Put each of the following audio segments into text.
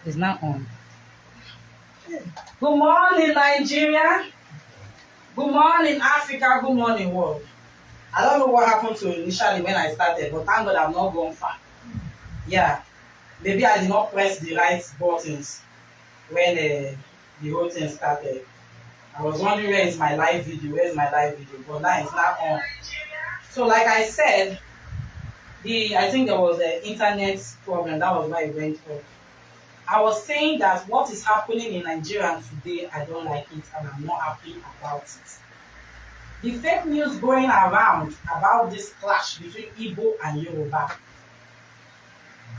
It's not on. Good morning, Nigeria. Good morning, Africa. Good morning, world. I don't know what happened to initially when I started, but thank God I've not gone far. Yeah, maybe I did not press the right buttons when the whole thing started. I was wondering where is my live video, but now it's not on. So like I said, I think there was an internet problem, that was why it went off. I was saying that what is happening in Nigeria today, I don't like it and I'm not happy about it. The fake news going around about this clash between Igbo and Yoruba,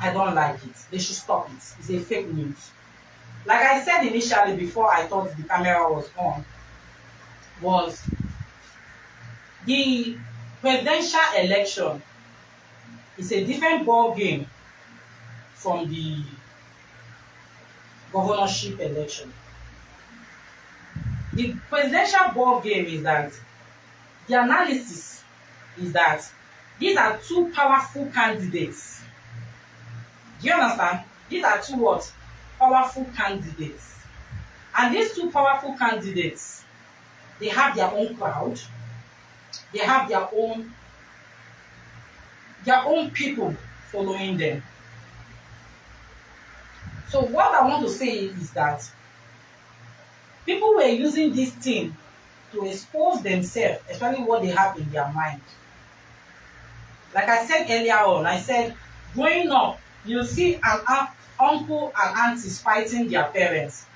I don't like it. They should stop it. It's a fake news. Like I said initially before I thought the camera was on, was the presidential election is a different ball game from the governorship election. The presidential ball game is that the analysis is that these are two powerful candidates. Do you understand? These are two what? Powerful candidates. And these two powerful candidates, they have their own crowd. They have their own people following them. So what I want to say is that people were using this thing to expose themselves, especially what they have in their mind. Like I said earlier on, I said, growing up, you see an uncle and aunties fighting their parents.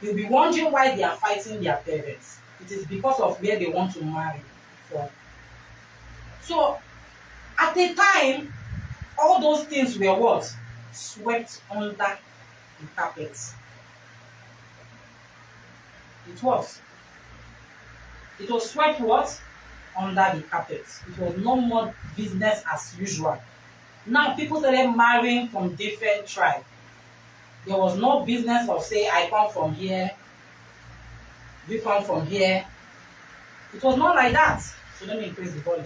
You'll be wondering why they are fighting their parents. It is because of where they want to marry from. So, at the time, all those things were what? Swept under the carpet. It was swept what? Under the carpet. It was no more business as usual. Now people started marrying from different tribes. There was no business of say I come from here, you come from here. It was not like that. So let me increase the volume.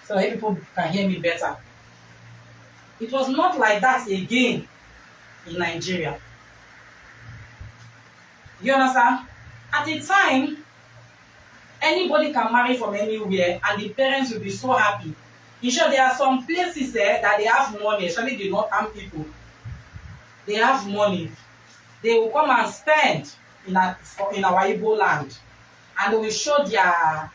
So that people can hear me better. It was not like that again in Nigeria. You understand? At the time, anybody can marry from anywhere and the parents will be so happy. In short, there are some places there that they have money, especially the northern people. They have money. They will come and spend in our Igbo land, and they will show their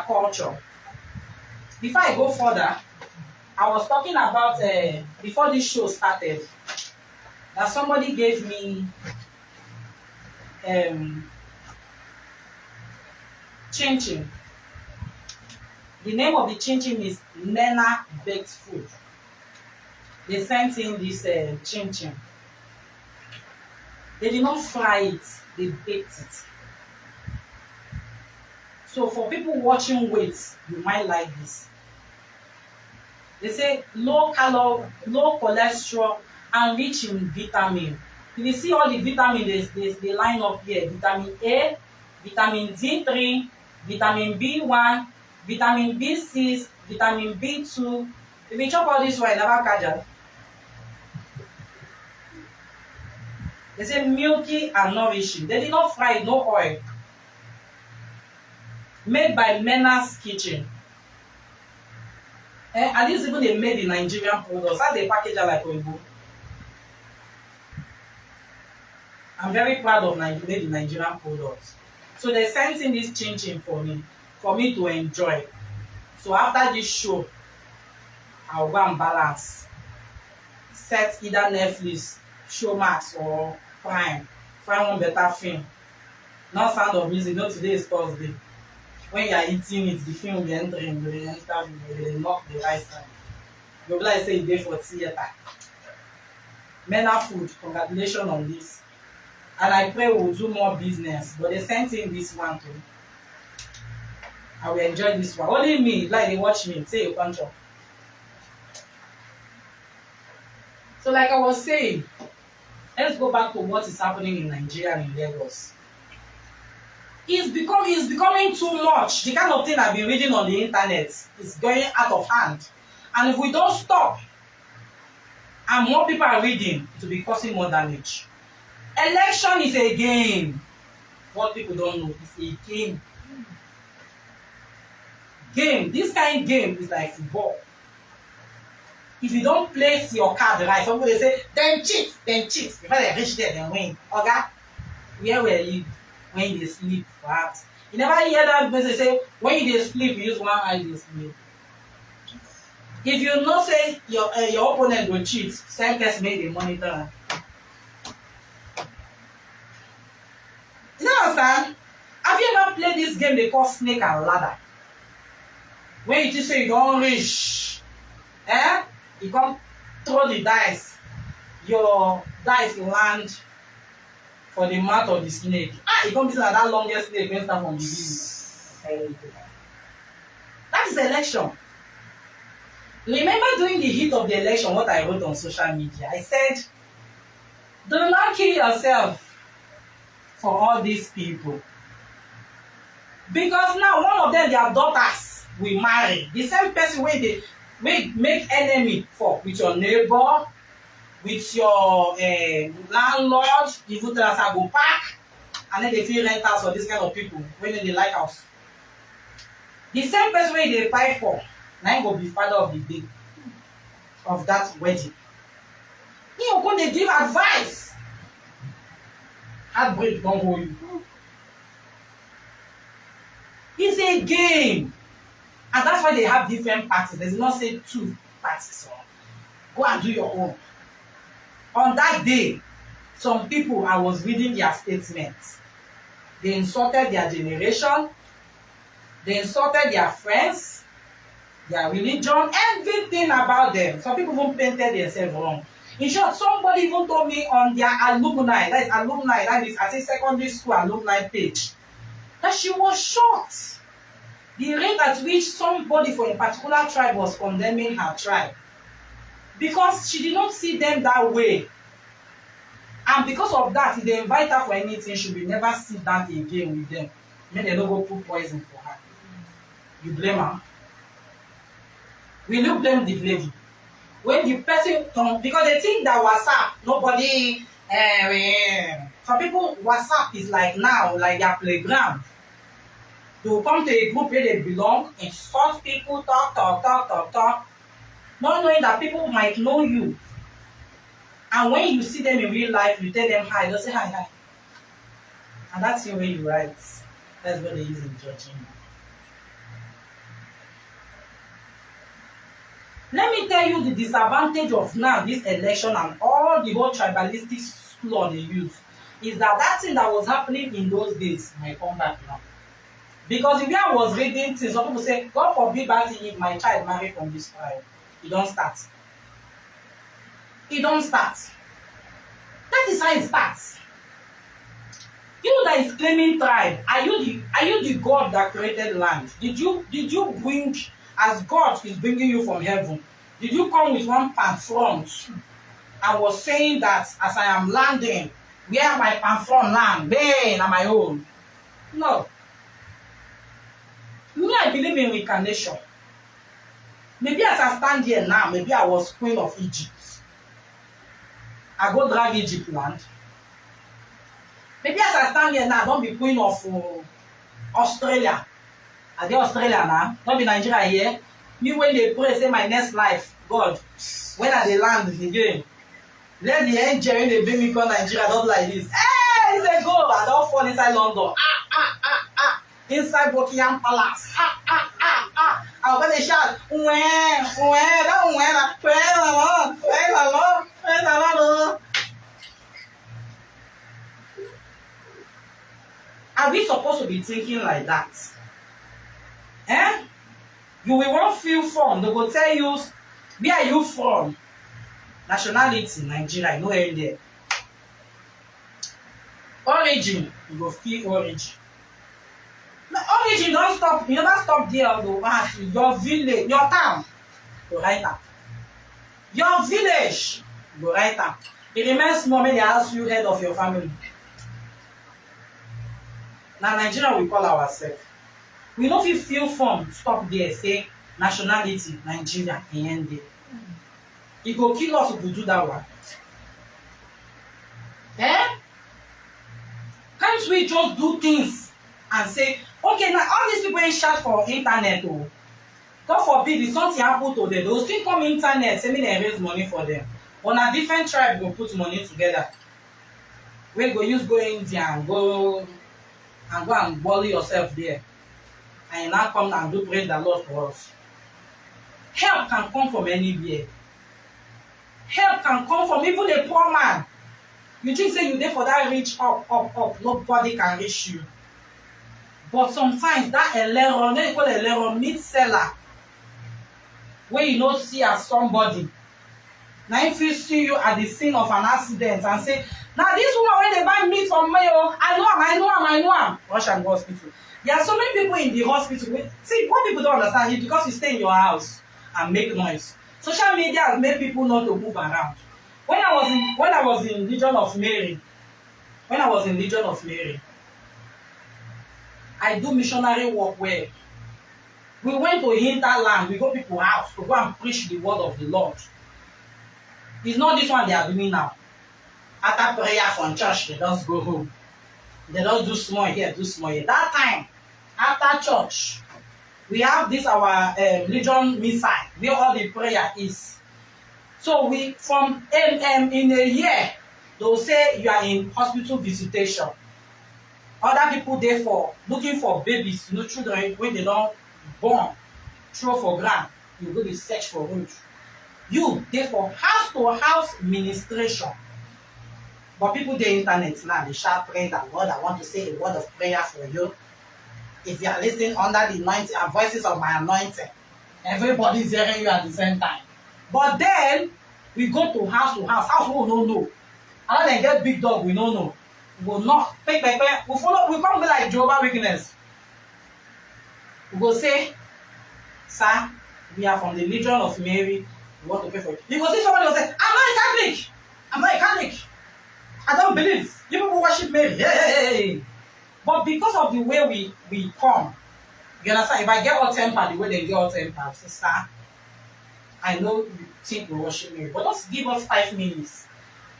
culture. Before I go further, I was talking about before this show started that somebody gave me chin chin. The name of the chin chin is Nena Baked Food. They sent in this chin chin. They did not fry it, they baked it. So for people watching weight, you might like this. They say low calorie, low cholesterol, and rich in vitamin. You see all the vitamins they line up here: vitamin A, vitamin D3, vitamin B1, vitamin B6, vitamin B2. If you chop all this one, never catch it. They say milky and nourishing. They did not fry it, no oil. Made by Mena's Kitchen. And this even they made in Nigerian products. As a packager like Oibo. I'm very proud of made in Nigerian products. So they sent in this chin chin for me to enjoy. So after this show, I'll go and balance. Set either Netflix, Showmax, or Prime. Find one better film. Not Sound of Music. No, today is Thursday. When you are eating it, the film will be entering. You will knock the right side. You will like say you dey for theater. Mena Food, congratulations on this. And I pray we'll do more business. But they sent in this one too. I will enjoy this one. Only me, like they watch me, say you can't chop. So like I was saying, let's go back to what is happening in Nigeria and in Lagos. It's becoming too much. The kind of thing I've been reading on the internet is going out of hand. And if we don't stop, and more people are reading, it will be causing more damage. Election is a game. What people don't know, it's a game. This kind of game is like football. If you don't place your card right, somebody say, then cheat. Before they reach there, then win. Okay? Where were you when you sleep, perhaps? You never hear that person say, when you sleep, you use one eye to sleep. If you know say your opponent will cheat, same person make the monitor. You understand? Have you ever played this game they call snake and ladder? When you just say you don't reach, you come throw the dice, your dice land for the mouth of the snake. You come be like that longest snake when start from the beginning. That is election. Remember during the heat of the election what I wrote on social media? I said, do not kill yourself for all these people. Because now one of them, their daughters will marry. The same person where they make enemy for with your neighbor, with your landlord, if you tell us I go park, and then they feel rent house for this kind of people when they like house. The same person where they fight for, now go be father of the day of that wedding. He will go dey give advice. Heartbreak don't hold you. It's a game. And that's why they have different parties. They do not say two parties. Go and do your own. On that day, some people, I was reading their statements. They insulted their generation. They insulted their friends, their religion, everything about them. Some people even painted themselves wrong. In short, somebody even told me on their alumni, that is, I think secondary school alumni page, that she was shocked. The rate at which somebody from a particular tribe was condemning her tribe. Because she did not see them that way. And because of that, if they invite her for anything, she will never sit down again with them. Then they don't go put poison for her. You blame her. Will you blame the lady? When the person comes, because they think that WhatsApp, nobody, some people, WhatsApp is like now, like their playground. They will come to a group where they belong, insult people, talk, not knowing that people might know you. And when you see them in real life, you tell them hi, they'll say hi. And that's the way you write. That's what they use in judging you. Let me tell you the disadvantage of now this election and all the whole tribalistic law they use is that thing that was happening in those days might come back now. Because if I was reading things, some people say, God forbid that if my child marry from this tribe, it don't start. It don't start. That is how it starts. You that is claiming tribe, are you the God that created land? Did you bring, as God is bringing you from heaven, did you come with one palm front and was saying that as I am landing, where my palm front land, there na my own? No. Me, I believe in reincarnation. Maybe as I stand here now, maybe I was queen of Egypt. I go drag Egypt land. Maybe as I stand here now, I don't be queen of Australia. I get Australia now, don't be Nigeria here. Me when they pray, say my next life, God, when I dey land again, let the angel when they bring me come Nigeria, don't like this. Hey, it's a go, I don't fall inside London. Inside Buckingham Palace. I'm gonna shout, Are we supposed to be thinking like that? You will want feel from. They will tell you, where are you from? Nationality, Nigeria, no in there. Origin, you go feel origin. No, origin don't stop, you never stop there, although your village, your town, you write that. Your village, you write that. It remains small when they ask you head of your family. Na Nigeria we call ourselves. We no fit fill form stop there say nationality Nigeria end there. E go kill us if we do that one. Can't we just do things and say, okay, now all these people ain't shout for internet oh. God forbid if something happen to them, they will still come internet say make dem raise money for them. But na different tribe go put money together. We go use go India and go and bully yourself there. And you now come and do praise the Lord for us. Help can come from anywhere. Help can come from even a poor man. You think say you there for that reach up, nobody can reach you. But sometimes that elero, then you call elero meat seller, where you no see as somebody. Now if you see you at the scene of an accident and say, now this woman when they buy meat from me, oh, I know am. Rush and go hospital. There are so many people in the hospital. See, what people don't understand is because you stay in your house and make noise. Social media has made people not to move around. When I was in Legion of Mary, I do missionary work where we went to hinterland, we go people's house to go and preach the word of the Lord. It's not this one they are doing now. After prayer from church, they just go home. They just do small here, do small here. That time, after church, we have this our Legion missile where all the prayer is. So we from in a year, they'll say you are in hospital visitation. Other people there for looking for babies, children when they don't born, throw for ground, you go to search for road. You there for house to house ministration. But people the internet now, they shout praise the Lord. I want to say a word of prayer for you. If you are listening under the anointing and voices of my anointing, everybody is hearing you at the same time. But then we go to house we don't know. And then get big dog, we don't know. We will not we follow, we come be like Jehovah's Witness. We go say, sir, we are from the Legion of Mary, we want to pray for you. You go see somebody will say, I'm not a Catholic. I don't believe. You people worship Mary. Hey. But because of the way we come, you understand? If I get all tempered the way they get all tempered, sister, I know you think we worship me, but just give us 5 minutes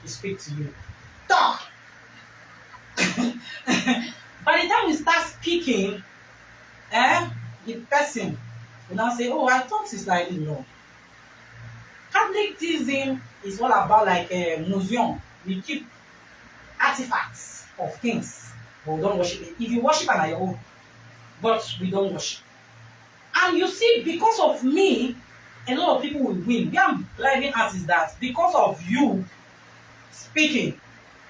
to speak to you. Talk! By the time we start speaking, the person will now say, oh, I thought it's like, Catholicism is all about like a museum. We keep artifacts of things, but we don't worship it. If you worship on your own, but we don't worship. And you see, because of me, a lot of people will win. Where I'm driving at is that because of you speaking,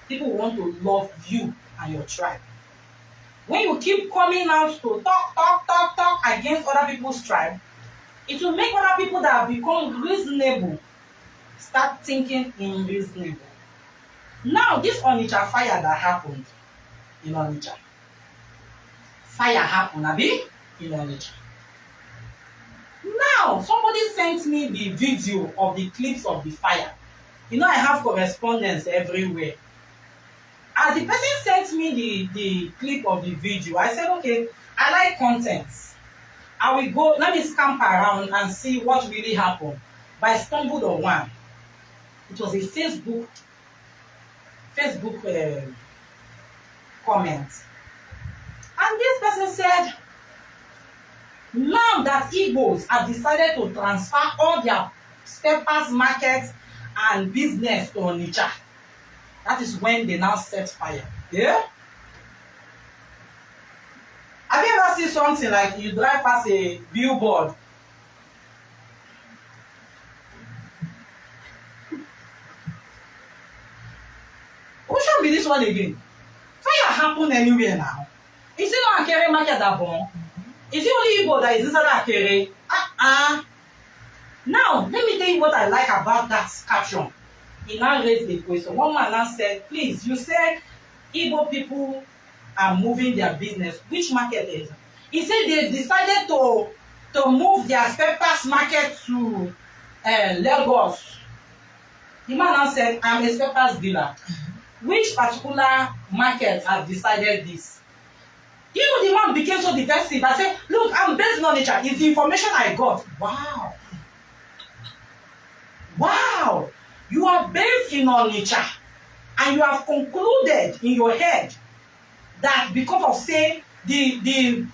people want to love you and your tribe. When you keep coming out to talk against other people's tribe, it will make other people that have become reasonable start thinking unreasonable. Now, this Onitsha fire that happened in Onitsha. Fire happened, abi? In Onitsha. Now, somebody sent me the video of the clips of the fire. I have correspondence everywhere. As the person sent me the clip of the video, I said, okay, I like content. I will go, let me scamper around and see what really happened. But I stumbled on one. It was a Facebook comment. And this person said, now that Igbos have decided to transfer all their steppers, markets, and business to Onitsha, that is when they now set fire. Yeah? Have you ever seen something like you drive past a billboard? Who should be this one again? Fire happen anywhere now. Is it not Akere market that born? Is it only Igbo that is inside Akere? Now, let me tell you what I like about that caption. He now raised the question. One man now said, please, you said Igbo people are moving their business. Which market is it? He said they decided to move their peppers market to Lagos. The man now said, I'm a peppers dealer. Which particular market have decided this? You know, the man became so defensive. I said, look, I'm based on nature. It's the information I got. Wow. Wow. You are based in on nature. And you have concluded in your head that because of, say, the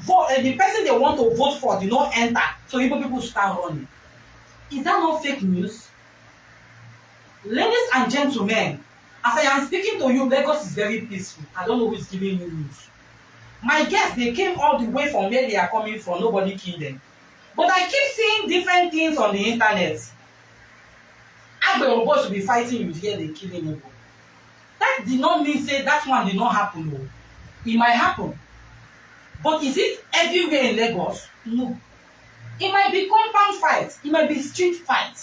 person they want to vote for did not enter, so people start running. Is that not fake news? Ladies and gentlemen, as I am speaking to you, Lagos is very peaceful. I don't know who is giving you news. My guests, they came all the way from where they are coming from. Nobody killed them. But I keep seeing different things on the internet. Agbe supposed to be fighting you here, they killing people. That did not mean say that one did not happen. No. It might happen. But is it everywhere in Lagos? No. It might be compound fight. It might be street fight.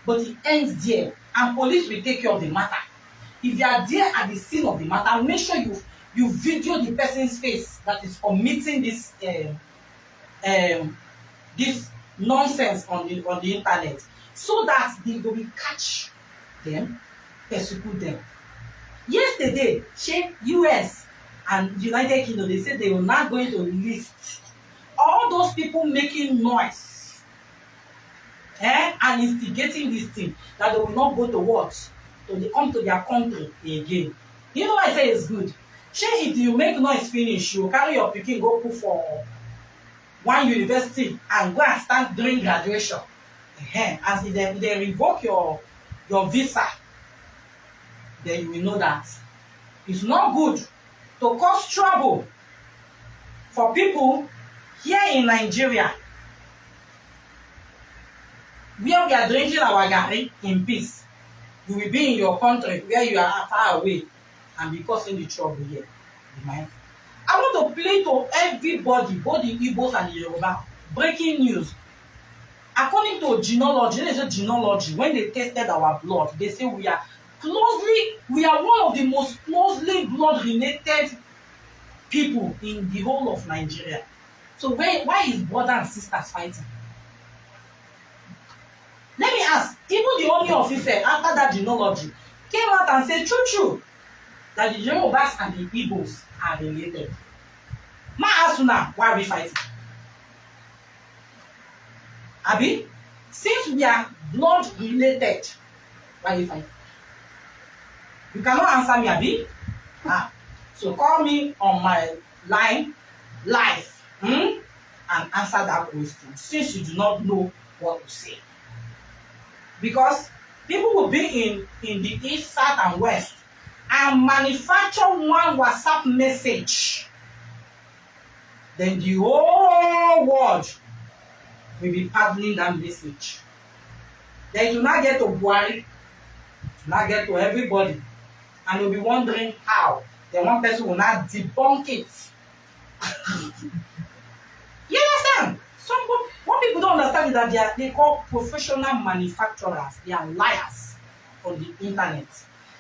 But it ends there. And police will take care of the matter. If you are there at the scene of the matter, make sure you video the person's face that is committing this this nonsense on the internet, so that they will catch them, persecute them. Yesterday, US and United Kingdom, they said they were not going to list all those people making noise and instigating this thing, that they will not go to what? To come to their country again. You know why I say it's good? If you make noise finish, you carry your pikin go put for one university and go and start during graduation. As they revoke your visa, then you will know that it's not good to cause trouble for people here in Nigeria, where we are drinking our garri in peace. You will be in your country where you are far away and be causing the trouble here. Be mindful. I want to play to everybody, both the Igbos and the Yoruba, breaking news. According to genealogy, when they tested our blood, they say we are one of the most closely blood-related people in the whole of Nigeria. So why is brother and sisters fighting? Let me ask, even the Ooni of Ife, after that genealogy, came out and said, true, that the Yorubas and the Igbos are related. Ma ask you now, why are we fighting? Abi, since we are blood related, why are we fighting? You cannot answer me, Abi. So call me on my line live and answer that question, since you do not know what to say. Because people will be in the east, south, and west and manufacture one WhatsApp message. Then the whole world will be pardoning that message. Then it will not get to Buhari, it will not get to everybody. And you'll be wondering how. Then one person will not debunk it. You understand? What people don't understand is that they call professional manufacturers. They are liars on the internet.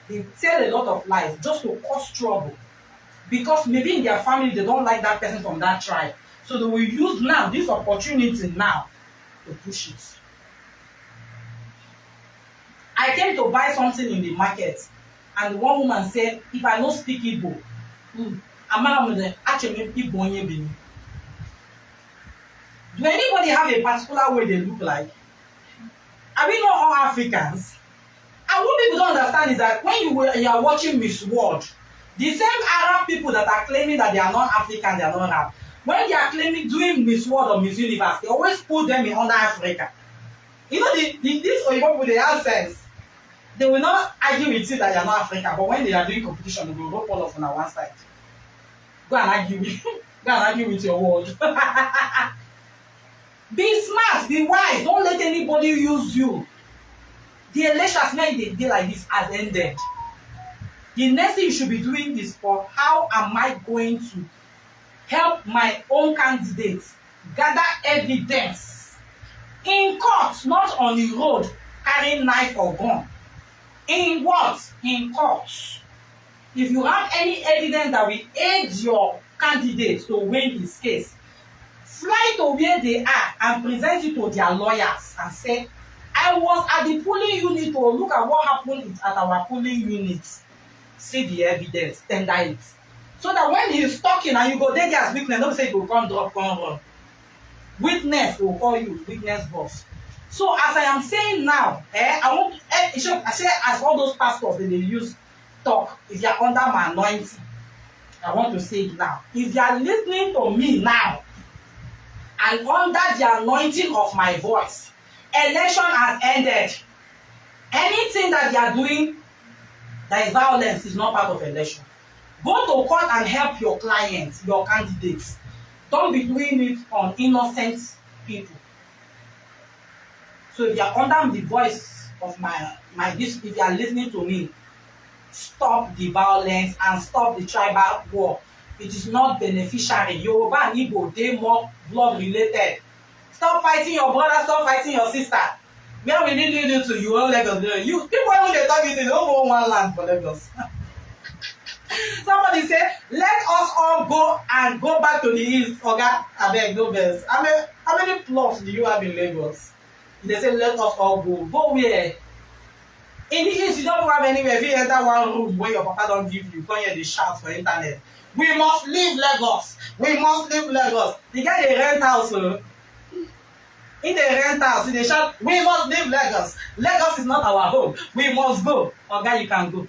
They tell a lot of lies just to cause trouble. Because maybe in their family they don't like that person from that tribe. So they will use now this opportunity now to push it. I came to buy something in the market, and one woman said, if I don't speak Igbo, do anybody have a particular way they look like? Are we not all Africans? And what people don't understand is that when you are watching Miss World, the same Arab people that are claiming that they are not African, they are not Arab, when they are claiming doing Miss World or Miss Universe, they always put them in under Africa. You know, these Oyibo with the accents, they will not argue with you that you are not African, but when they are doing competition, they will roll off on one side. Go and argue with your world. Be smart, be wise, don't let anybody use you. The elections when they dey like this has ended. The next thing you should be doing is for how am I going to help my own candidates gather evidence in court, not on the road carrying knife or gun. In what? In court. If you have any evidence that will aid your candidate to win his case, fly to where they are and present it to their lawyers and say, I was at the polling unit to look at what happened at our polling unit. See the evidence, tender it. So that when he's talking and you go there as weakness, don't say you go come drop, come run. Witness will call you witness boss. So as I am saying now, I want I say as all those pastors they use talk, if you are under my anointing, I want to say it now. If you are listening to me now and under the anointing of my voice, election has ended. Anything that you are doing that is violence is not part of election. Go to court and help your clients, your candidates. Don't be doing it on innocent people. So if you are under the voice of my this, if you are listening to me, stop the violence and stop the tribal war. It is not beneficiary. Yoruba and Igbo, they more blood related. Stop fighting your brother, stop fighting your sister. Where we need you to you own Lagos. You people when they talk, you say, don't own one land for Lagos. Somebody say, let us all go and go back to the east. Oga, abeg, no vex. How many plots do you have in Lagos? They say, let us all go. Go where? In the east, you don't have anywhere. If you enter one room where your papa don't give you, come here, they shout for internet. We must leave Lagos. We must leave Lagos. The guy they rent house. In the rent house, they shout, we must leave Lagos. Lagos is not our home. We must go. Oga, you can go.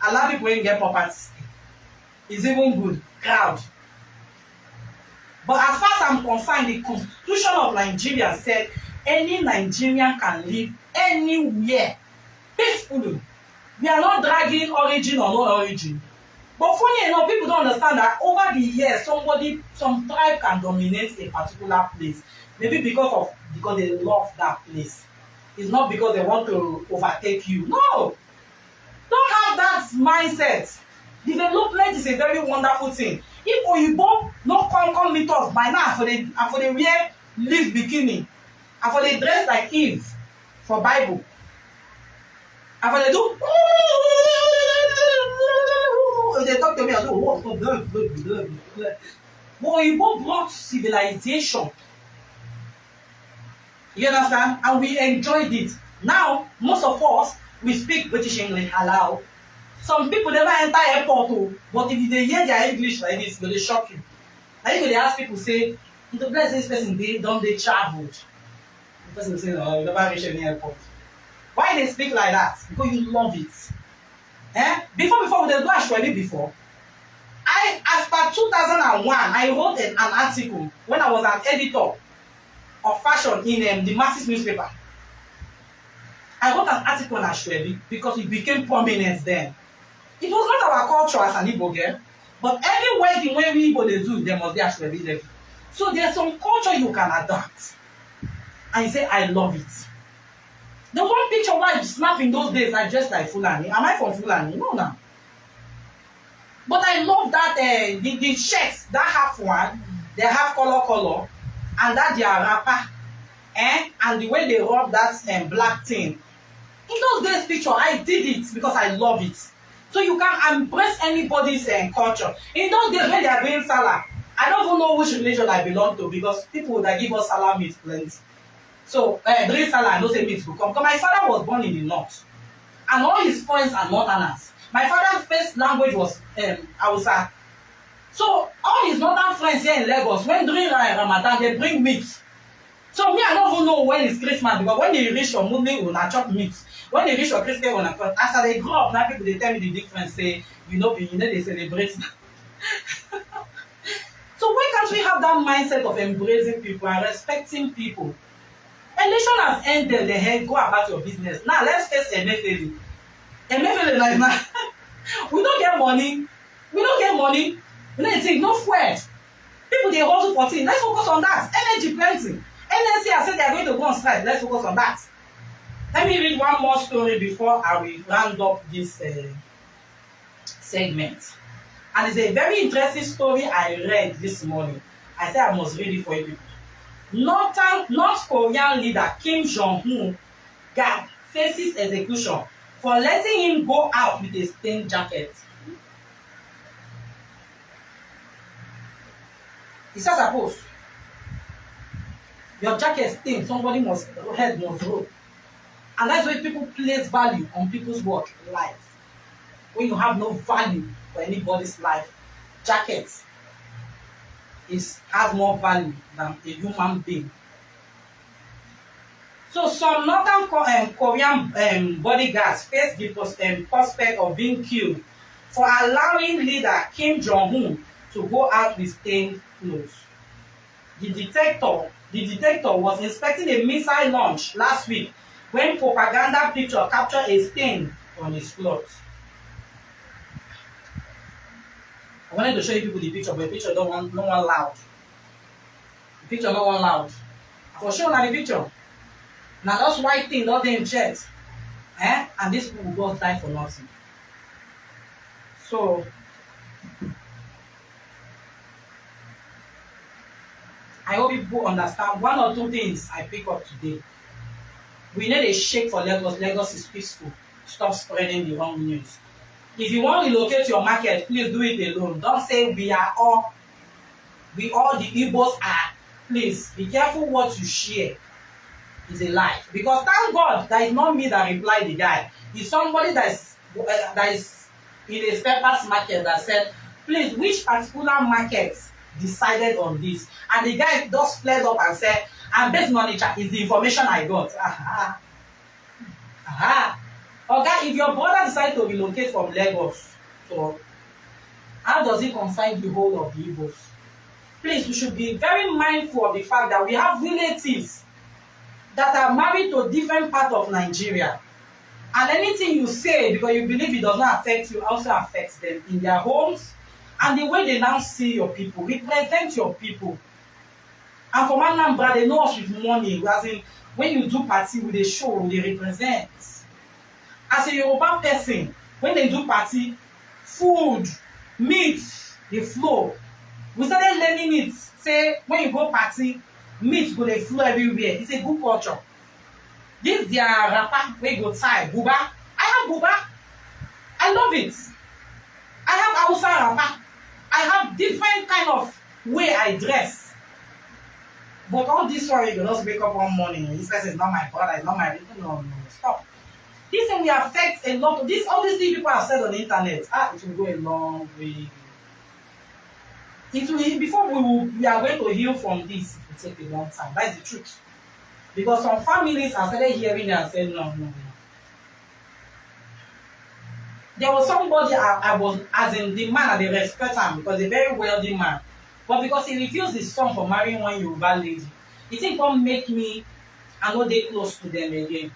Allow people to get properties. It's even good. Crowd. But as far as I'm concerned, the Constitution of Nigeria said any Nigerian can live anywhere peacefully. We are not dragging origin or no origin. But funny enough, people don't understand that over the years, some tribe can dominate a particular place. Maybe because they love that place. It's not because they want to overtake you. No. Don't have that mindset. Development is a very wonderful thing. If Oyibo no come meet us by now, for the wear leaf bikini, and for the dress like Eve for Bible, and for the do, they talk to me, I do, oh, but Oyibo brought civilization. You understand? And we enjoyed it. Now, most of us, we speak British English, hello. Some people never enter airport, oh, but if they hear their English like this, they shock you. And if they ask people, say, the place this person they traveled. The person will say, no, you never reach any airport. Why they speak like that? Because you love it. Before they do actually before. As per 2001, I wrote an article when I was an editor of fashion in the Masses newspaper. I wrote an article on Ashwebi because it became prominent then. It was not our culture as an Igbo girl, but every wedding when we Igbo they do, there must be Ashwebi there. So there's some culture you can adapt. And you say, I love it. The one picture where I snap in those days, I dressed like Fulani. Am I from Fulani? No, no. But I love that the shirts, that half one, they have color, and that their wrapper, and the way they rub that black thing. In those days picture, I did it because I love it. So you can embrace anybody's culture. In those days when they are doing Salah, I don't even know which religion I belong to because people that give us Salah meat plenty. So during Salah, I know say meat will come. Because my father was born in the north. And all his friends are northerners. My father's first language was Hausa. So all his northern friends here in Lagos, when during Ramadan, they bring meat. So me, I don't even know when it's Christmas because when they reach your Muslim, we will chop meat. When they reach your Christian, we will chop. As I grow up, now people they tell me the difference. Say, they celebrate. So why can't we have that mindset of embracing people and respecting people? Election has ended. The head, go about your business. Now let's face Emefiele. Emefiele like now. We don't get money. We don't get money. We don't think no fuel. People they hustle for things. Let's focus on that. Energy plenty. NSC has said they are going to go on strike. Let's focus on that. Let me read one more story before I will round up this segment. And it's a very interesting story I read this morning. I said I must read it for you. North Korean leader Kim Jong-un faces execution for letting him go out with a stained jacket. He said, suppose your jacket stained, head must roll. And that's why people place value on people's work, life. when you have no value for anybody's life, jacket has more value than a human being. So some Northern Korean bodyguards face the prospect of being killed for allowing leader Kim Jong-un to go out with stained clothes. The detector was inspecting a missile launch last week when propaganda picture captured a stain on his clothes. I wanted to show you people the picture, but the picture no one loud. The picture no one loud. For sure, na the picture. Now those white thing, not them jet. And these people will just die for nothing. So I hope people understand one or two things I pick up today. We need a shake for Lagos. Lagos is peaceful. Stop spreading the wrong news. If you want to relocate your market, please do it alone. Don't say we all the Igbos are. Please be careful what you share. It's a lie. Because thank God that is not me that replied the guy. It's somebody that is in a spare parts market that said, please, which particular market decided on this? And the guy just flared up and said, and based on it is the information I got. Okay, if your brother decided to relocate from Lagos, so how does it concern the whole of the Igbos? Please, we should be very mindful of the fact that we have relatives that are married to different parts of Nigeria. And anything you say, because you believe it does not affect you, also affects them in their homes. And the way they now see your people, represent your people. And for Anambra, they know us with money. As in, when you do party with a show, they represent. As a Yoruba person, when they do party, food, meat, they flow. We started learning it. Say, when you go party, meat go dey flow everywhere. It's a good culture. This their wrapper wey go tie buba. I have buba. I love it. I have Hausa wrapper. I have different kind of way I dress. But all this one, you just wake up one morning. This person is not my brother. It's not my no. Stop. This thing will affect a lot. All these things people have said on the internet. It will go a long way. It will, before we are going to heal from this, it will take a long time. That's the truth. Because some families have started hearing it and saying, no. There was somebody I was, as in the man, they respect him because a very wealthy man. But because he refused his son for marrying one Yoruba lady, it didn't come make me, I know they close to them again.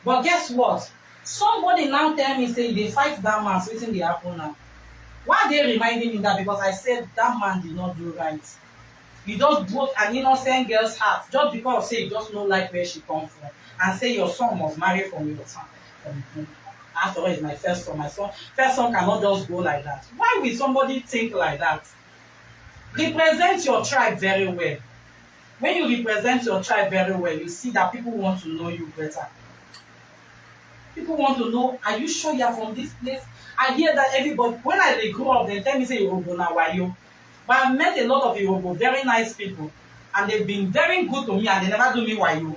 But guess what? Somebody now tell me, say, they fight that man, so it's in the happen now. Why are they reminding me that? Because I said that man did not do right. You just broke an innocent girl's heart just because say you just don't like where she comes from and say your son must marry from your son. After all, it's my first son. My first son cannot just go like that. Why will somebody think like that? Represent your tribe very well. When you represent your tribe very well, you see that people want to know you better. People want to know, are you sure you are from this place? I hear that everybody, when I grew up, they tell me, say, Yoruba na wayo. But I've met a lot of Yoruba, very nice people, and they've been very good to me, and they never do me wayo.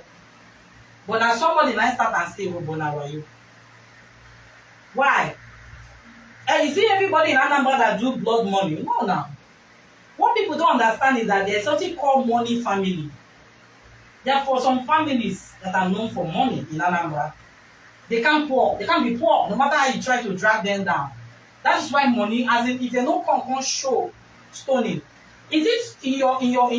But now somebody nice start and say, Yoruba na wayo. Why? And you see everybody in Anambra that do blood money. No, now. What people don't understand is that there's something called money family. Therefore, some families that are known for money in Anambra, they can't be poor, no matter how you try to drag them down. That is why money, as in, if they no come show stoning. Is it in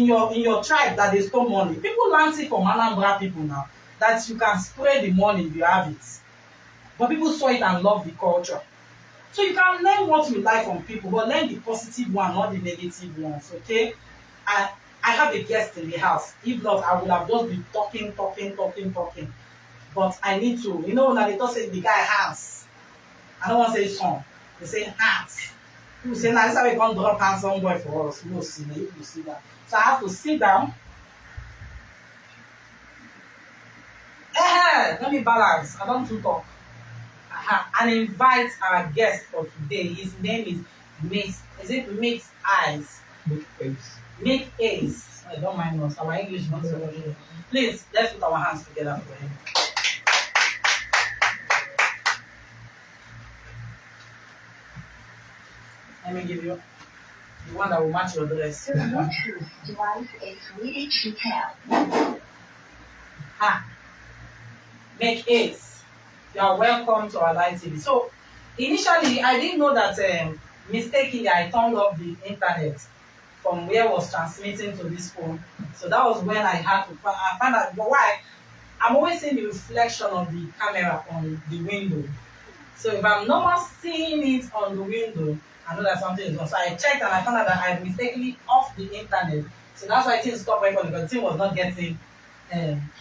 your tribe that they stole money? People learn it from Anambra people now, that you can spray the money if you have it. But people saw it and love the culture. So you can learn what you like from people, but learn the positive one, not the negative ones, okay? I have a guest in the house. If not, I would have just been talking. But I need to, now they don't say the guy hands. I don't want to say son. They say hands. People say, now this is how we can drop handsome boy for us. You see that. So I have to sit down. Let me balance. I don't want to talk. And invite our guest for today. His name is Meak Ace? Meak Ace. Meak Ace. I don't mind us. Our English not so good. Please, let's put our hands together for him. Let me give you the one that will match your dress. The Bluetooth device is ready to pair. Ha! Meak Ace. You are welcome to our live TV. So, initially, I didn't know that mistakenly I turned off the internet from where I was transmitting to this phone. So that was when I had to find out why. I'm always seeing the reflection of the camera on the window. So if I'm not seeing it on the window, I know that something is wrong. So I checked and I found out that I mistakenly off the internet. So that's why things stopped recording because the thing was not getting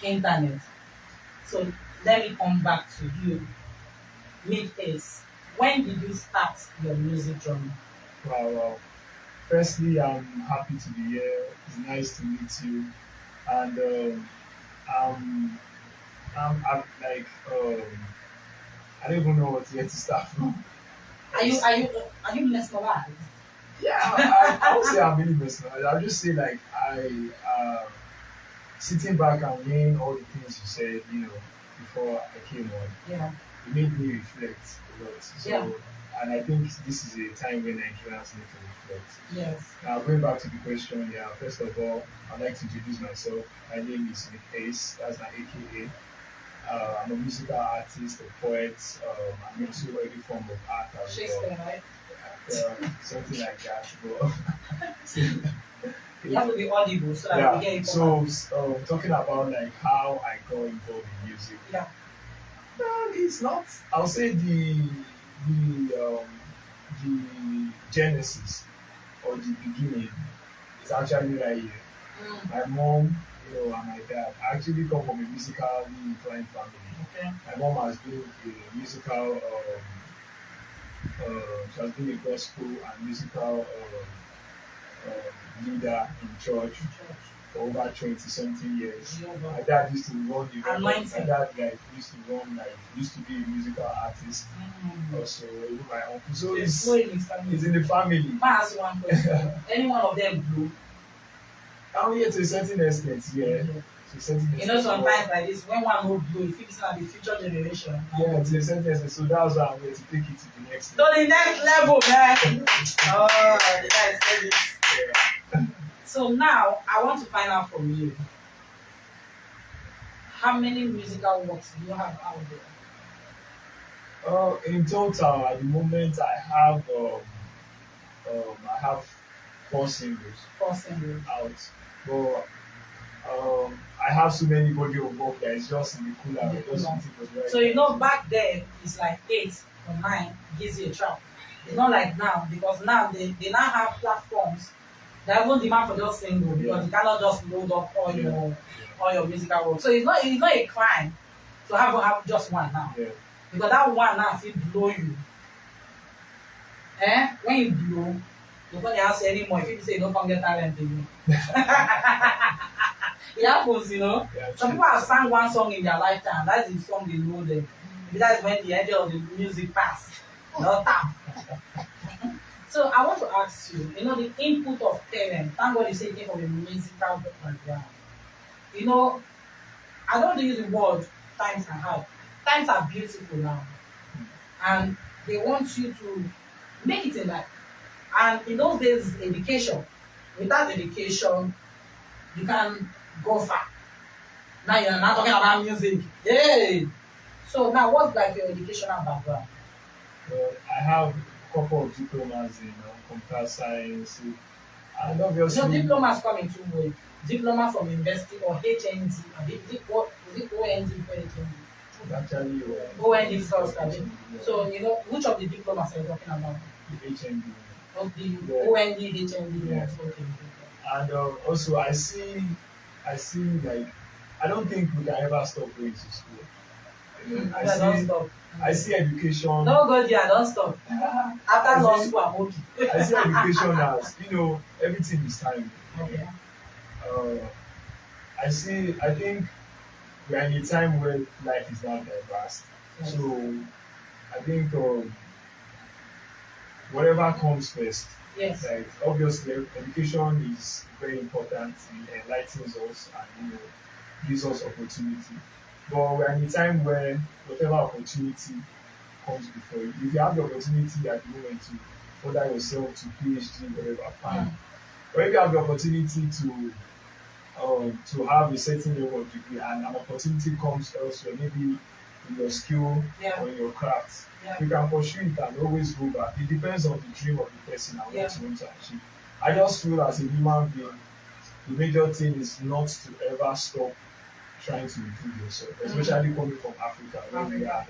internet. So let me come back to you. Meak Ace. When did you start your music journey? Wow. Firstly, I'm happy to be here. It's nice to meet you. And I'm like, I don't even know where to start from. Are you mesmerized? Yeah, I would say I'm really mesmerized. I'll just say like sitting back and hearing all the things you said, before I came on. Yeah. It made me reflect a lot. So, Yeah. and I think this is a time when Nigerians need to reflect. Yes. Now, going back to the question, first of all, I'd like to introduce myself. My name is Meak Ace, that's my AKA. I'm a musical artist, a poet. I'm into every form of art as well. Shakespeare, right? Something like that. But, You have to be audible so that we get it. So, talking about like how I got involved in music. Yeah. It's not. I'll say the genesis or the beginning is actually right here. My mom, and my dad actually come from a musically inclined family. Okay. My mom has been a musical. She has been a gospel and musical leader in church for over 20-something years. Yeah, My dad used to run the record. My Anointing. dad used to be a musical artist. Also, even my uncle. So it's in the family. Can I ask you one question? Any one of them blue? Yeah, to a certain extent, yeah. To a certain extent. Sometimes like this, when one no blue, you fix on the future generation. Yeah, to a certain extent. So that's why I'm going to take it to the next To the next level, man. Oh, the guy said it. Yeah. So now I want to find out from you, how many musical works do you have out there? In total, at the moment, I have 4 singles 4 singles. out. But I have so many body of work that it's just in the cooler. Just waiting for the right So back then it's like 8 or 9 gives you a track. It's not like now, because now they now have platforms that even demand for just single, because you cannot just load up all your musical work. So it's not a crime to have just one now. Yeah. Because that one now will blow you. When you blow, you can't ask anymore. If you say you don't come get talent again. It happens, Yeah, Some people have sang one song in their lifetime. That's the song they know them. Maybe that's when the idea of the music passed. Not tap. So I want to ask you, the input of parents. Thank God you say it came from a musical background. I don't use the word times are hard. Times are beautiful now. And they want you to make it in life. And in those days, education. Without education, you can go far. Now you're not talking about music. Yay! So now what's like your educational background? Well, I have a couple of diplomas in computer science, and obviously. Diplomas come in 2 ways. Diploma from university or HND. Is it OND for HND? Actually, OND first. So which of the diplomas are you talking about? The HND. Of the OND, HND. Yeah. Okay. And also, I see like I don't think we can ever stop going to school. I see education. No, God, yeah, don't stop. After law school, I'm okay. I see education as everything is time. Okay. I think we are in a time where life is not diverse. Yes. So I think whatever comes first. Yes. Like obviously, education is very important. It enlightens us and gives us opportunity. But we're in a time where whatever opportunity comes before you, if you have the opportunity at the moment to further yourself to PhD, whatever, fine. But if you have the opportunity to have a certain level of degree and an opportunity comes elsewhere, maybe in your skill or in your craft, you can pursue it and always go back. It depends on the dream of the person and what you want to achieve. I just feel as a human being, the major thing is not to ever stop trying to improve yourself, especially coming from Africa, where we have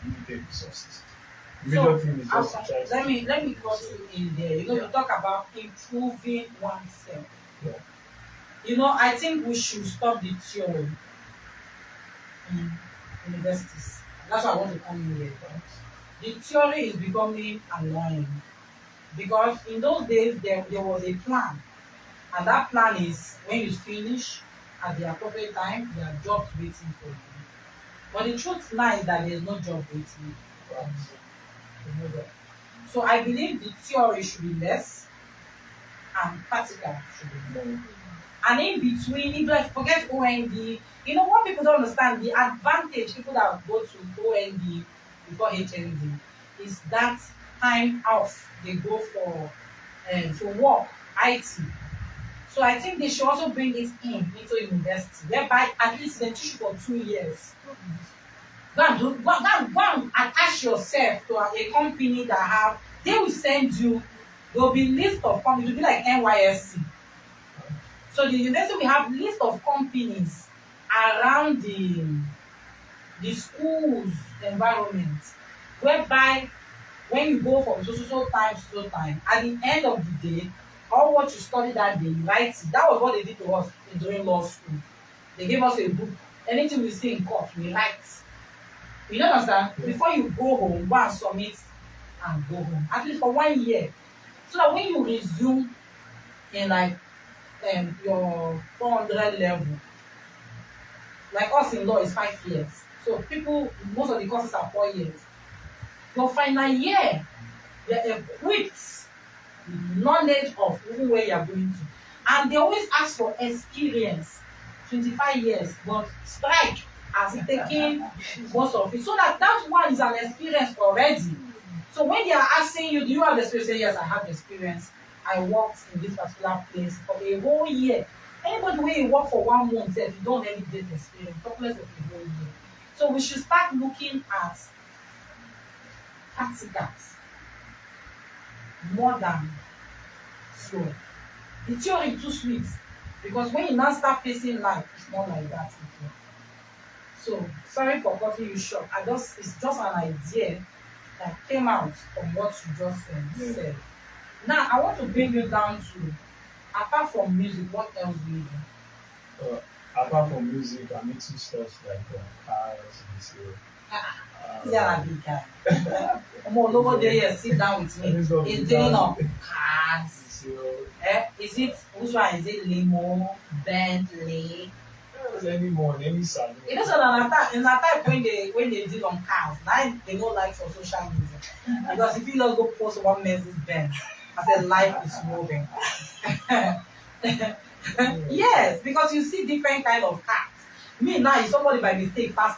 limited resources. The major thing is just to try let me cut you in there. You talk about improving oneself. I think we should stop the theory in universities. That's why I want to come in here. The theory is becoming annoying because in those days there was a plan, and that plan is when you finish at the appropriate time, there are jobs waiting for you. But the truth now is that there is no job waiting for you. So I believe the theory should be less and practical should be more. And in between, if like forget OND, what people don't understand, the advantage people that go to OND before HND is that time off they go for work, IT. So I think they should also bring it into university, whereby at least they teach you for 2 years. Go and attach yourself to a company they will send you, there will be list of companies, it will be like NYSC. So the university will have list of companies around the school's environment, whereby when you go from so time, at the end of the day, all what you study that day, you write it. That was what they did to us during law school. They gave us a book. Anything we see in court, we write. You don't understand? Before you go home, go and submit and go home. At least for 1 year. So that when you resume in like your 400 level, like us in law is 5 years. So most of the courses are 4 years. Your final year, you're equipped with knowledge of where you're going to. And they always ask for experience, 25 years, but strike has taken most of it. So that one is an experience already. So when they are asking you, do you have experience? Say, yes, I have experience. I worked in this particular place for a whole year. Anybody where you work for 1 month, if you don't really get experience, talk less of a whole year. So we should start looking at practicals more than theory. The theory is too sweet because when you now start facing life, it's not like that again. So sorry for cutting you short. It's just an idea that came out from what you just said. Now I want to bring you down to, apart from music, what else do you do? Apart from music, I'm into stuff like cars and so. Yeah, big guy. Over there, sit down with me. It's dealing on cars. Is it, which one is it? Limo, Bentley? Any more, any salon. In that type when they deal on cars, now they don't like for social media. Because if you just go post one Mercedes Benz, I said life is moving. Yes, because you see different kind of cars. Me now, if somebody by mistake park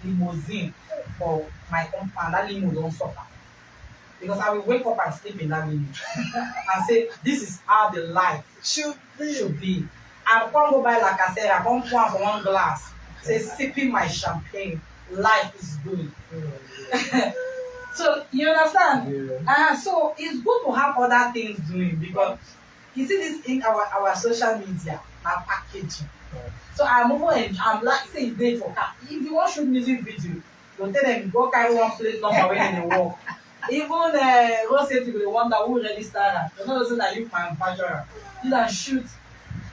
limousine for my compound, that limo don't suffer. Because I will wake up and sleep in that limo and say, this is how the life should be. I can't go by like I said, I can't pour for one glass. Say, sipping my champagne. Life is good. So, you understand? Yeah. So, it's good to have other things doing because you see this in our social media, our packaging. So, I'm like saying, date for car. If you want to shoot music video, you tell them, go carry one plate number when they walk. Even road safety will wonder who registered that. You're not saying that you manufacturer. You can shoot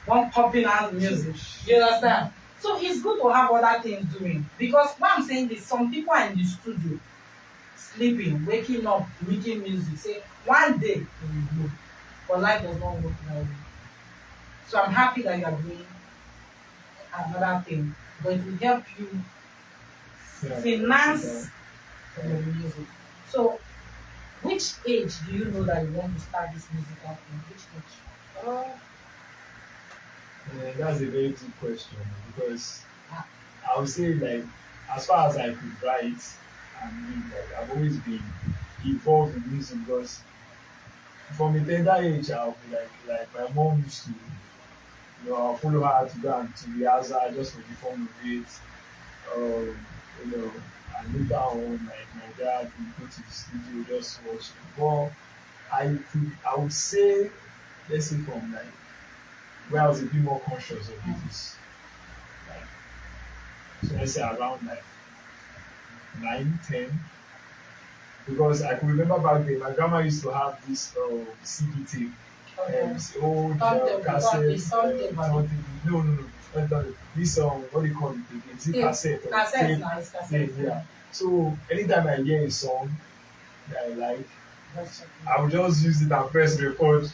one popping out music. You understand? So it's good to have other things doing. Because what I'm saying is some people are in the studio sleeping, waking up, making music. Say one day they will go. But life does not work that way. So I'm happy that you are doing another thing. But it will help you finance your music. So which age do you know that you want to start this musical thing? Which age? That's a very deep question because I would say like as far as I could write and read, like I've always been involved in music because from a tender age, I'll be like my mom used to, I'll follow her to go and to rehearsal just for the fun of it. Um, you know, and later on, like my dad would go to the studio just watch it. But I would say, let's say from like where I was a bit more conscious of it is like, so let's say around like 9, 10. Because I can remember back then, my grandma used to have this CD tape, old cassette, turntable. No, this what do you call it again? Is it cassette or Cassette, tape? nice cassette. Yeah. So anytime I hear a song that I like, I will just use it and press record and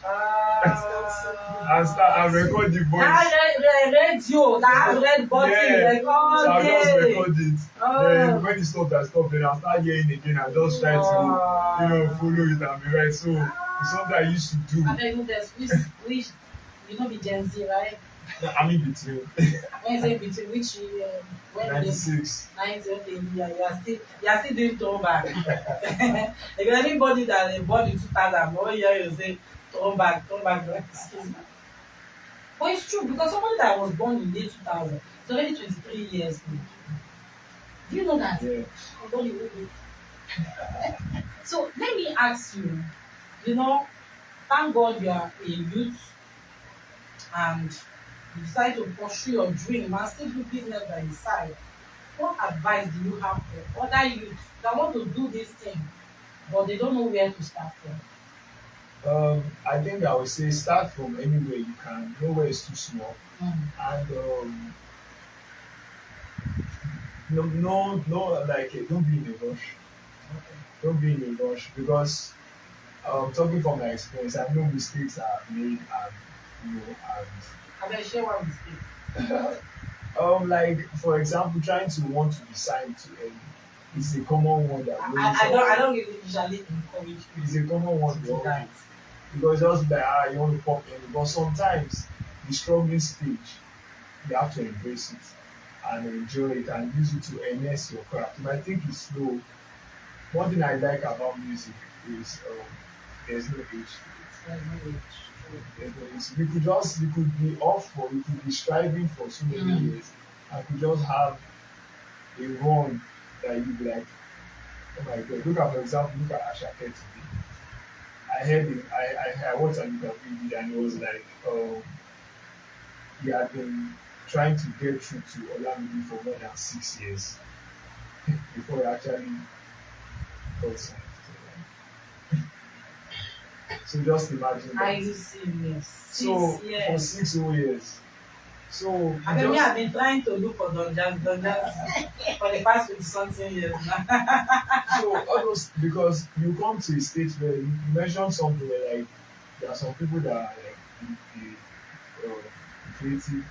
start and record the voice. That radio, that red button, record so I'll just record it. Oh. Then when it stops, I stop. Then I'll start hearing again. I just try to, follow it and be right. So it's something I used to do. And then there's which you know, the Gen Z, right? I'm in between. When you say between which year? 96. 90, okay, yeah, you are still doing throwback. If anybody that is born in 2000, one year you say throwback, excuse me. But it's true because somebody that was born in the year 2000 is already 23 years old. Do you know that? Yeah. So let me ask you, thank God you are a youth and you decide to pursue your dream and still do business by the side. What advice do you have for other youths that want to do this thing but they don't know where to start from? I think I would say start from anywhere you can. Nowhere is too small. And don't be in a rush. Don't be in a rush because talking from my experience, I know mistakes are made and I mean, share one mistake. Like for example, trying to want to be signed to is a common one that I don't really usually encourage you. It's a common one to do that. Because just like you want to pop in, but sometimes the struggling stage you have to embrace it and enjoy it and use it to enhance your craft. You might think it's slow. One thing I like about music is there's no age to it. You could be off for, you could be striving for so many years and could just have a run that you'd be like, oh my god, for example, look at Asha today. I watched an interview and it was like, he had been trying to get through to Olamide for more than 6 years before he actually got signed. So just imagine that. Are you serious? So for 6 whole years. So I've been trying to look for Don Jazz for the past 20-something years now. So almost because you come to a stage where you mentioned something where like there are some people that are like the creative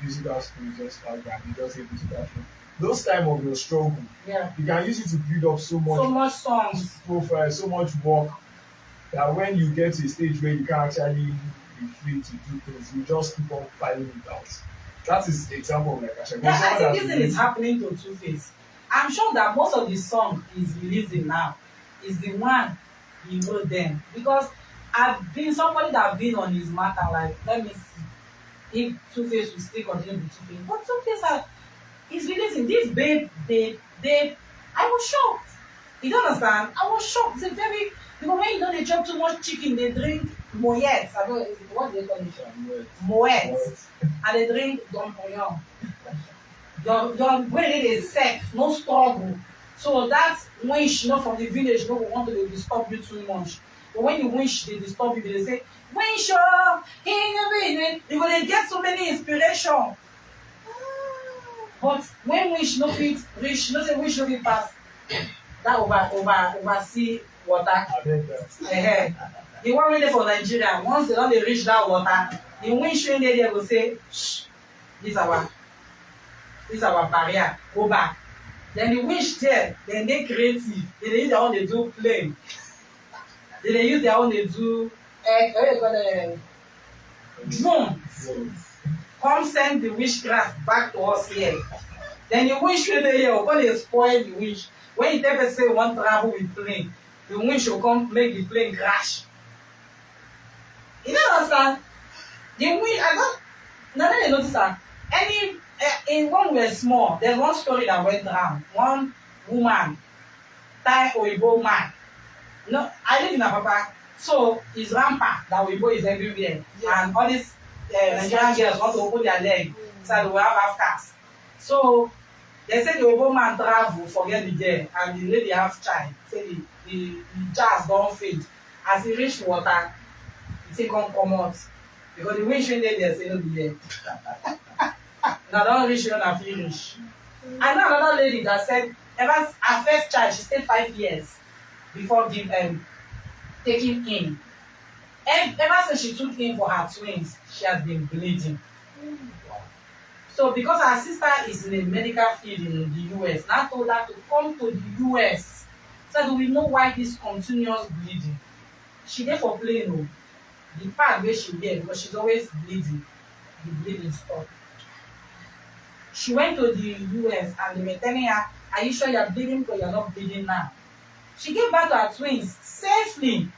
musical school just background, they just say musical school. Those time of your struggle, you can use it to build up so much songs, profile, so much work that when you get to a stage where you can actually be free to do things, you just keep on piling it out. That is example of like Asha. Yeah, I think this thing is happening to Two-Face. I'm sure that most of the song he's releasing now is the one he wrote then. Because I've been somebody that have been on his matter, like, let me see if Two-Face will still continue with Two-Face. But Two-Face is releasing this babe. I was shocked. You don't understand? I was shocked. It's a very, when they chop too much chicken, they drink moyets. I don't know what they call it. Moyets. And they drink Dom Pérignon. Your brain is set, no struggle. So that's winch, from the village, no want to disturb you too much. But when you winch, they disturb you, they say, winch, you will get so many inspiration. But when winch no fit reach, no say winch no fit pass. That oversee water. The one really for Nigeria, once they don't reach that water, the winch when they will say, shh, this our barrier, go back. Then the winch there, then they creative. They use their own, they do plane. Then they use their own, they do drone. Come send the witchcraft back to us here. Then the winch will be here, when they spoil the winch. When you tell person want travel with plane, the winch will come make the plane crash. You don't understand? The way I got, now then you notice that in when we were small, there's one story that went around. One woman tie Oyibo man. No, I live in Apapa, so it's rampant that Oyibo is everywhere, and all these Nigerian girls want to open their leg, so we have cars. So they say the Oyibo man travel, forget the girl, and the lady have child. Say the jazz don't fade. As he reach water, he say come out because the windshield dey there say no be there. Now don't reach when I finish. I know another lady that said ever her first child she stayed 5 years before taking in. Ever since she took in for her twins, she has been bleeding. So because her sister is in a medical field in the US, now told her to come to the US so that we know why this continuous bleeding. She dey for plane o. The part where she dey because she's always bleeding, the bleeding stop. She went to the US and they were telling her, are you sure you're bleeding because you're not bleeding now? She gave birth to her twins safely.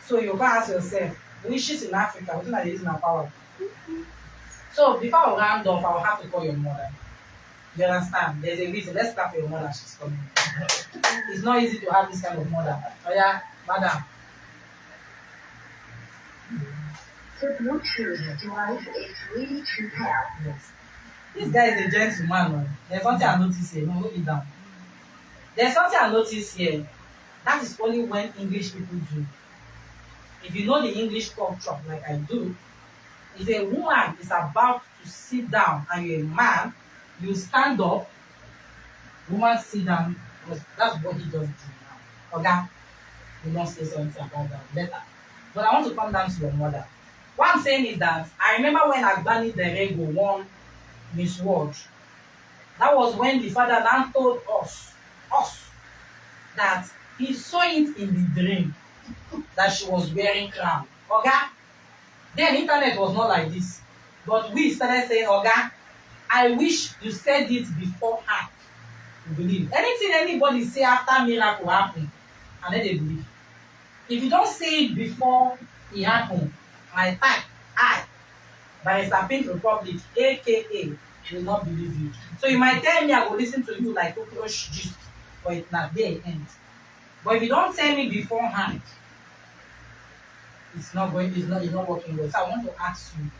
So you can ask yourself, wishes in Africa, what are they using our power? So before I round off, I will have to call your mother. You understand? There's a reason. Let's clap for your mother. She's coming. It's not easy to have this kind of mother. Oh yeah, madam. The Bluetooth device is ready to pair. Yes. This guy is a gentleman. There's something I notice here. No, hold it down. There's something I notice here. That is only when English people do. If you know the English culture, like I do, if a woman is about to sit down and you're a man, you stand up, woman sit down, because that's what he does do now. Okay? You don't say something about that later. But I want to come down to your mother. What I'm saying is that I remember when Agbani Derego won Miss World. That was when the father now told us that he saw it in the dream that she was wearing crown. Oga, then internet was not like this. But we started saying, Oga, I wish you said it beforehand. You believe. Anything anybody say after miracle happen, and then they believe. If you don't say it before it happen, my time, Barrister Pink Republic, aka, will not believe you. So you might tell me I will listen to you like cockroach gist, but it's not there end. But if you don't tell me beforehand, it's not working well. So I want to ask you,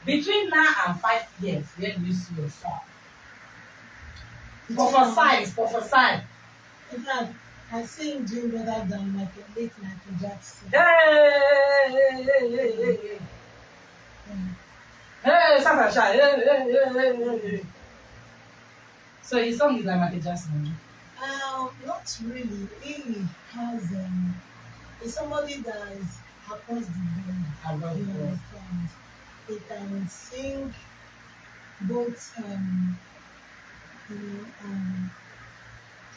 between now and 5 years, where do you see your son? Prophesy. In fact, I see him doing better than late Michael Jackson. Hey, Hey. So his song is like Michael Jackson. Not really. He has is somebody that is across the board. You understand? He can sing both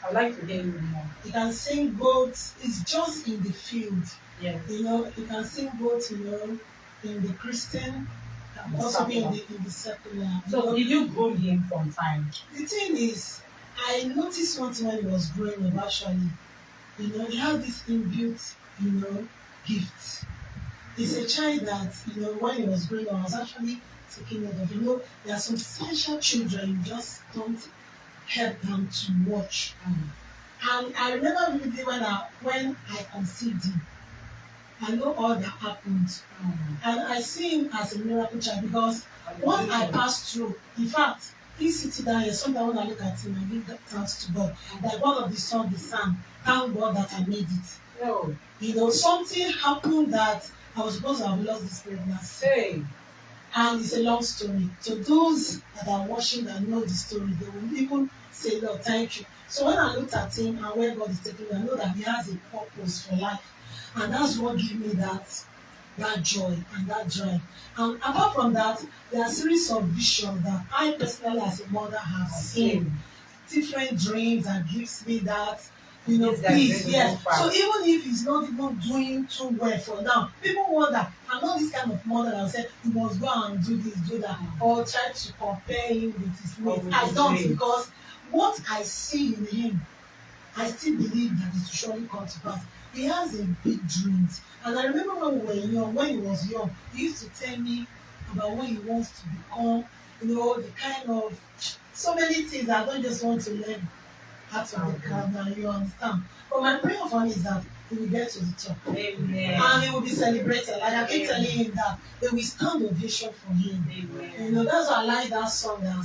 I'd like to hear you more. he can sing both. It's just in the field. Yes. He can sing both, in the Christian and also be in the secular. So did you groom him from time? The thing is, I noticed one thing when he was growing up actually. He had this inbuilt, gift. He's a child that, when he was growing up, I was actually taking note of. There are some special children you just don't help them to watch. And I remember vividly when I conceived him. I know all that happened. And I see him as a miracle child because once I passed through, in fact, he sitting down here, sometimes when I look at him, I give thanks to God. Like one of the songs, the psalm, thank God that I made it. Something happened that I was supposed to have lost this pregnancy. Hey. And it's a long story. So those that are watching that know the story, they will even say, Lord, thank you. So when I looked at him and where God is taking me, I know that he has a purpose for life. And that's what gave me that joy and that drive. And apart from that, there are a series of visions that I personally as a mother have seen. Different dreams that gives me that, peace. Yeah. So even if he's not even doing too well for now, people wonder, I'm not this kind of mother that will say, you must go and do this, do that, or try to compare him with his mates. I don't, because what I see in him, I still believe that it will surely come to pass. he has a big dreams. And I remember when we were young, when he was young, he used to tell me about what he wants to become, the kind of so many things I don't just want to learn out of the crowd now, you understand. But my prayer for him is that he will get to the top. Amen. And he will be celebrated. Like I keep telling him that they will stand ovation for him. Amen. That's why I like that song that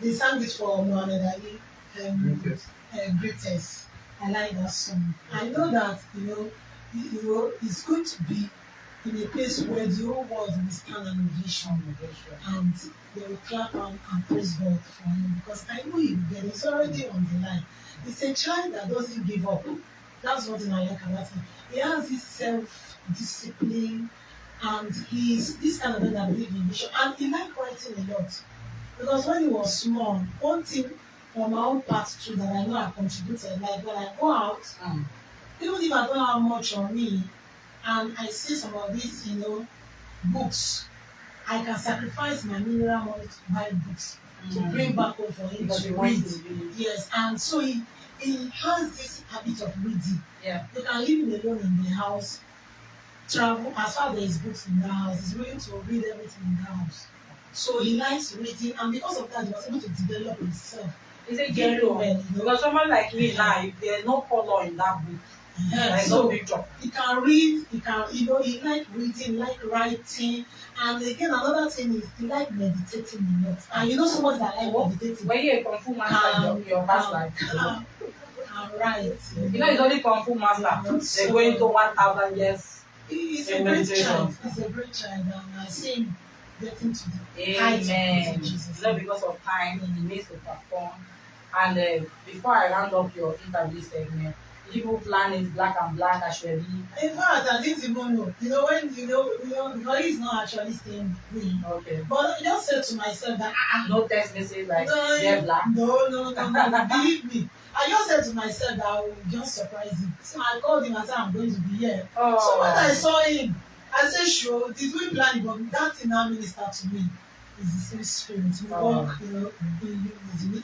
they sang it for Muhammad Ali, Greatest. I like that song. I know that it's going to be in a place where the whole world will stand an ovation and they will clap and praise God for him, because I know he will get it. It's already on the line. It's a child that doesn't give up. That's one thing I like about him. He has this self-discipline, and he's this kind of man that believes in vision. And he likes writing a lot. Because when he was small, one thing on my own part too that I know I contributed, like when I go out, even if I don't have much on me, and I see some of these, books, I can sacrifice my mineral money to buy books to bring back home for him to read. Yes, and so he has this habit of reading. Yeah. You can leave him alone in the house, travel as far as there is books in the house. He's willing to read everything in the house. So he likes reading, and because of that, he was able to develop himself. Is it very well? Because someone like me now, if there's no color in that book, there's so no picture. he can read, he like reading, like writing, and again another thing is he like meditating a lot. And someone that like meditating. When you're a Kung Fu master, your past life. Right. It's only Kung Fu master. They're going to 1,000 years. He's a great child. He's a great child, and I see him getting to the heights of Jesus. Not because of time, he needs to perform. And before I round up your interview segment, people plan it black and black actually. In fact, I didn't even know. When because he's not actually staying with me. Okay. But I just said to myself that no text message like they're black. No. Believe me. I just said to myself that I will just surprise him. So I called him and said I'm going to be here. Oh. So when I saw him, I said, sure, did we plan it? But that thing now ministered to me. Is the same spirit. We walk, I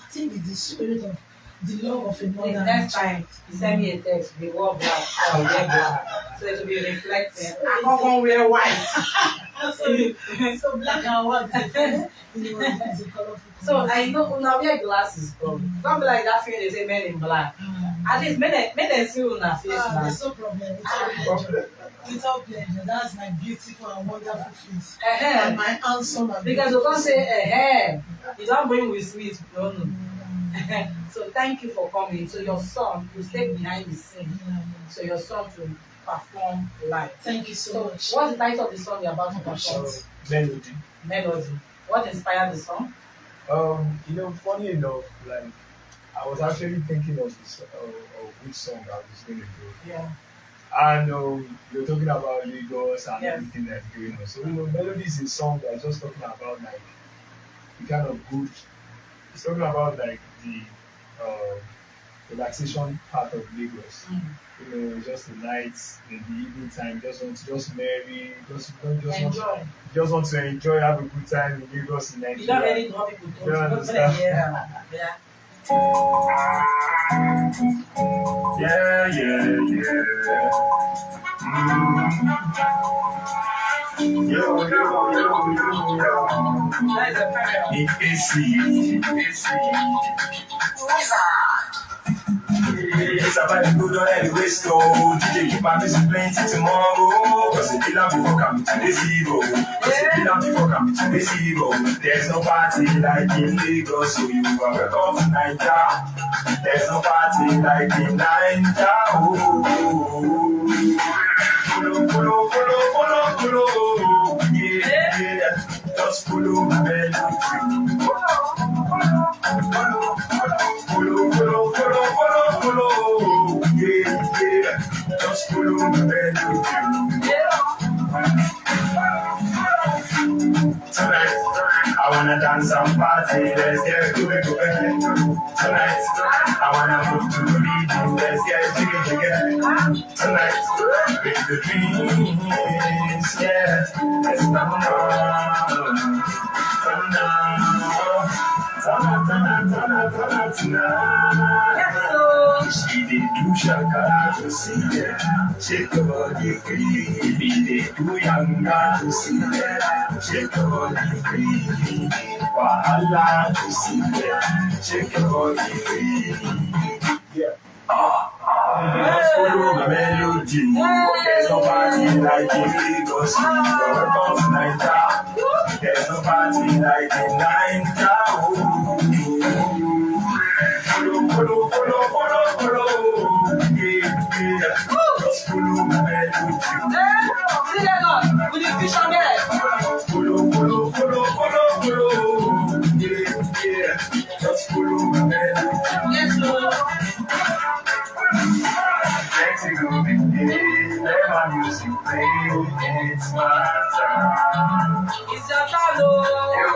think it's the spirit of the love of a mother. Next time, you send me a text, we wear black, I will wear black. So it will be reflecting. I can't wear white. so black and white is a colorful. So I know now wear glasses. Don't be like that feeling they say men in black. At least make them see on our face now. There's no problem. Without pleasure. That's my beautiful and wonderful face. And my handsome and because you can't say you don't bring with sweet. No. So thank you for coming. So your son will stay behind the scene. So your son will perform live. Thank you so much. What's the title of the song you're about to perform? Melody. What inspired the song? Funny enough, like I was actually thinking of this of which song I was going to do. Yeah. And you're talking about Lagos and everything that's going on. So Melody is a song that's just talking about like the kind of good. It's talking about like the relaxation part of Lagos. Just the nights in the evening time, just merry, just want to enjoy, have a good time in Lagos in Nigeria. You don't really know people You don't understand? Yeah. Yo. That's a prayer. Meak Ace. It's about the good on every waist, so DJ keep my music playing till tomorrow. Cause the killer before coming to the zero. There's no party like in Lagos, so you are welcome to Nigeria. There's no party like in Nigeria. Follow. Yeah. Just follow my melody. Follow. Yeah. Just follow my melody. Tonight, I wanna dance and party. Let's get to it. Tonight, I wanna move to the beat. Let's get jiggy. Tonight, make the dreams, yeah. Let's come on. Yes, so. She did do shakara to see her. Shake your body free. If he did do yanga to see her. Shake your body free. Wahala to see her. Shake your body free. Yeah. Just follow my melody. There's no party like in Lagos. Welcome to Naija. There's no party like in Naija. Follow. Yeah. Just follow my melody. See that God with the fish on there. Follow. Yeah. Just follow my melody. Yes, Lord. Let's go with me. Let my music play. It's my time. It's your time, Lord. Yo.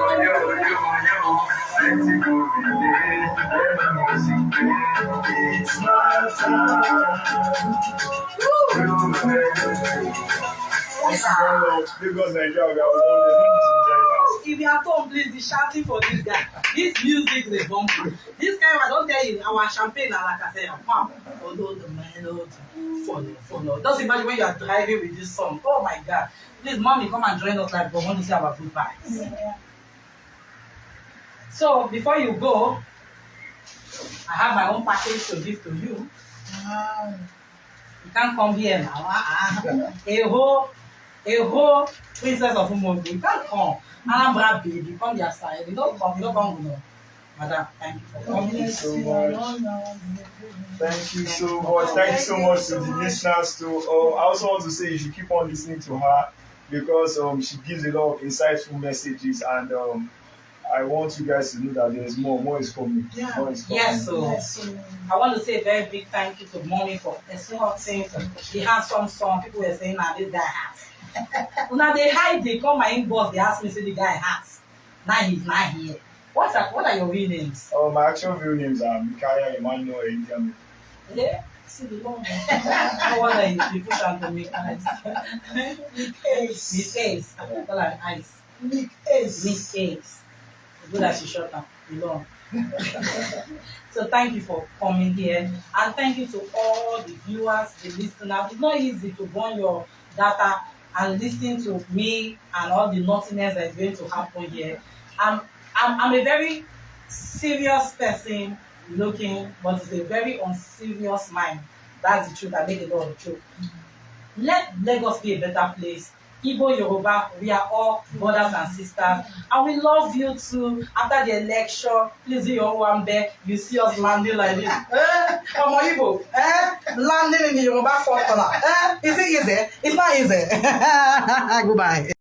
Let's go with me. Let my music play. It's my time. Because Nigeria, we are If you are at home, please be shouting for this guy. This music is a bomb. This guy, I don't tell you, our champagne, like I said, wow. Although the melody, follow. Just imagine when you are driving with this song. Oh my God. Please, mommy, come and join us like we want to see our good vibes. Yeah. So, before you go, I have my own package to give to you. Wow. You can't come here now. A whole princess of Umogu. You can't come. Anambra baby, come their side. You don't come, no. Madam, thank you for coming. Thank you so much. Thank you so much. Thank you so much to the listeners too. I also want to say you should keep on listening to her because she gives a lot of insightful messages and I want you guys to know that there's more is coming. Yeah. More is coming. Yes, so I want to say a very big thank you to Mommy for escorting the handsome son. People were saying that this guy has. Now they hide, they call my inbox, they ask me, say the guy has. Now he's not here. What are your real names? My actual real names are Mikaya Emmanuel Indiam. Yeah? See the Lord. No wonder you push out to Meak Ace. Meak Ace. I call her Ice. Meak Ace. Meak Ace. Good that she shut up. Belong. So thank you for coming here. And thank you to all the viewers, the listeners. It's not easy to burn your data and listen to me and all the naughtiness that is going to happen here. I'm a very serious person looking, but it's a very unserious mind. That's the truth. I make a lot of truth. Let Lagos be a better place. Igbo, Yoruba, we are all brothers and sisters. And we love you too. After the election, please do your one there. You see us landing like this. Come on, Igbo. Landing in the Yoruba fourth corner. Is it easy? It's not easy. Goodbye.